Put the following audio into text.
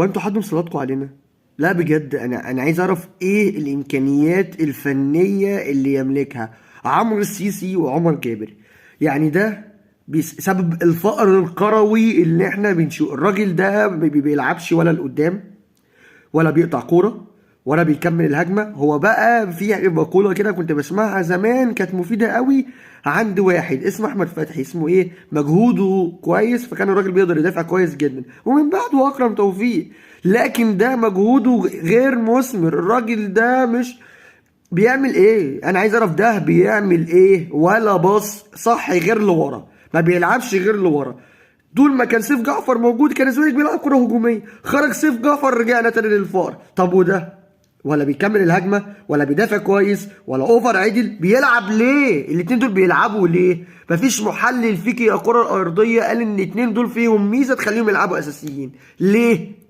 وانتوا حد صلاتكم علينا؟ لا بجد، انا عايز اعرف ايه الامكانيات الفنيه اللي يملكها عمرو السيسي وعمر جابر. يعني ده بسبب الفقر الكروي اللي احنا بنشوف. الراجل ده ما بيلعبش ولا لقدام ولا بيقطع كوره ولا بيكمل الهجمه. هو بقى في مقوله كده كنت بسمعها زمان كانت مفيده قوي عند واحد اسمه احمد فتحي، اسمه ايه، مجهوده كويس، فكان الراجل بيقدر يدافع كويس جدا، ومن بعده اكرم توفيق. لكن ده مجهوده غير مثمر. الراجل ده مش بيعمل ايه، انا عايز اعرف ده بيعمل ايه. ولا باص صح غير لورا، ما بيلعبش غير لورا. طول ما كان سيف جعفر موجود كان الزمالك بيلعب كره هجوميه، خرج سيف جعفر رجعنا تاني للفار. طب وده ولا بيكمل الهجمه ولا بيدافع كويس ولا اوفر عدل، بيلعب ليه؟ الاتنين دول بيلعبوا ليه؟ مفيش محلل فيكي يا كره الارضيه قال ان الاتنين دول فيهم ميزه تخليهم يلعبوا اساسيين ليه؟